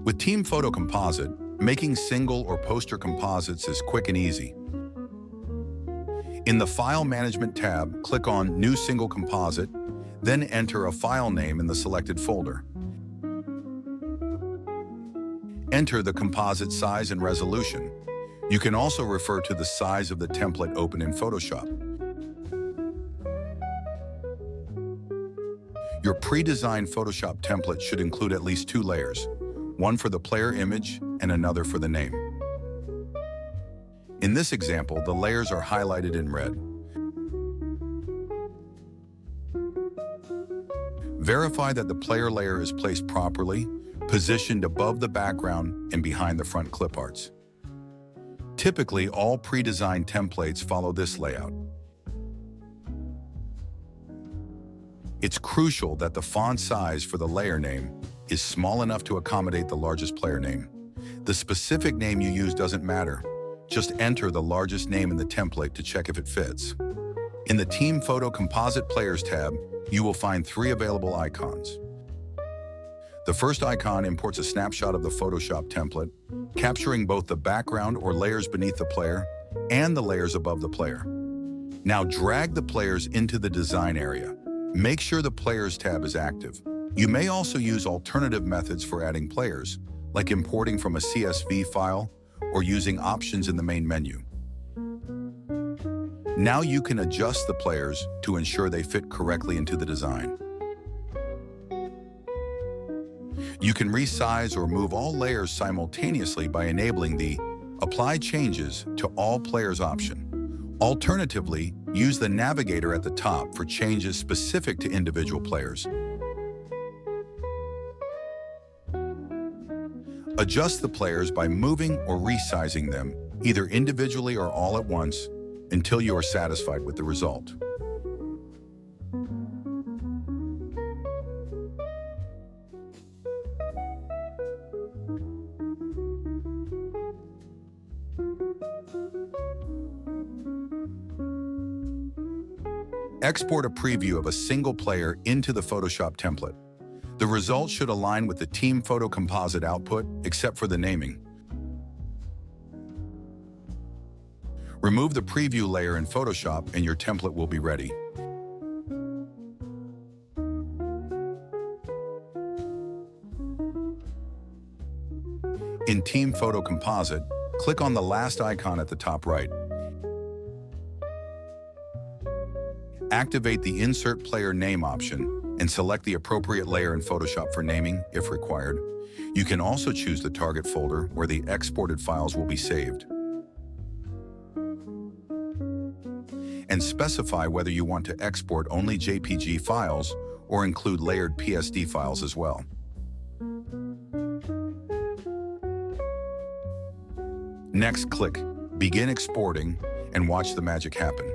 With Team Photo Composite, making single or poster composites is quick and easy. In the File Management tab, click on New Single Composite, then enter a file name in the selected folder. Enter the composite size and resolution. You can also refer to the size of the template open in Photoshop. Your pre-designed Photoshop template should include at least 2 layers, one for the player image and another for the name. In this example, the layers are highlighted in red. Verify that the player layer is placed properly, positioned above the background and behind the front clip arts. Typically, all pre-designed templates follow this layout. It's crucial that the font size for the layer name is small enough to accommodate the largest player name. The specific name you use doesn't matter. Just enter the largest name in the template to check if it fits. In the Team Photo Composite Players tab, you will find 3 available icons. The first icon imports a snapshot of the Photoshop template, capturing both the background or layers beneath the player and the layers above the player. Now drag the players into the design area. Make sure the Players tab is active. You may also use alternative methods for adding players, like importing from a CSV file or using options in the main menu. Now you can adjust the players to ensure they fit correctly into the design. You can resize or move all layers simultaneously by enabling the Apply Changes to All Players option. Alternatively, use the navigator at the top for changes specific to individual players. Adjust the players by moving or resizing them, either individually or all at once, until you are satisfied with the result. Export a preview of a single player into the Photoshop template. The result should align with the Team Photo Composite output, except for the naming. Remove the preview layer in Photoshop and your template will be ready. In Team Photo Composite, click on the last icon at the top right. Activate the Insert Player Name option and select the appropriate layer in Photoshop for naming, if required. You can also choose the target folder where the exported files will be saved. And specify whether you want to export only JPG files or include layered PSD files as well. Next, click Begin Exporting and watch the magic happen.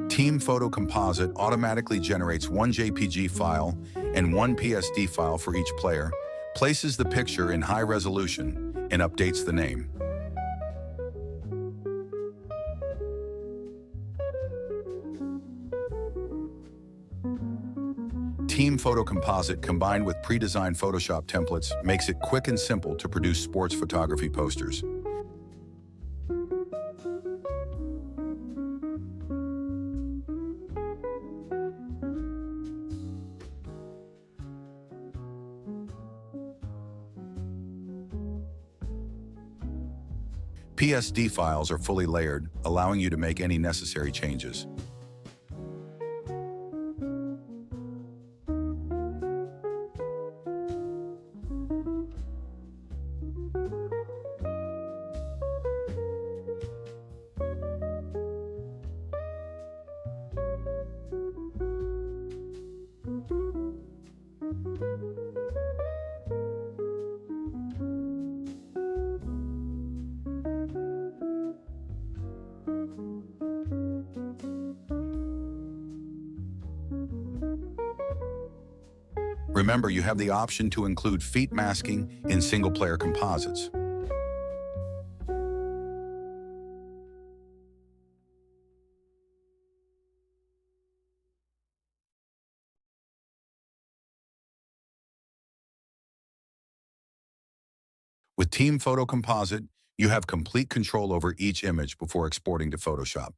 Team Photo Composite automatically generates 1 JPG file and 1 PSD file for each player, places the picture in high resolution, and updates the name. Team Photo Composite combined with pre-designed Photoshop templates makes it quick and simple to produce sports photography posters. PSD files are fully layered, allowing you to make any necessary changes. Remember, you have the option to include feat masking in single-player composites. With Team Photo Composite, you have complete control over each image before exporting to Photoshop.